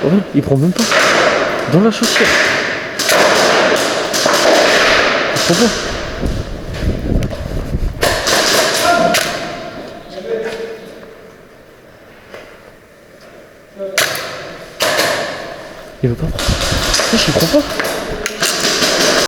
Voilà, il prend même pas. Dans la chaussure. Il prend pas. Il veut pas prendre. Wesh, il prend pas.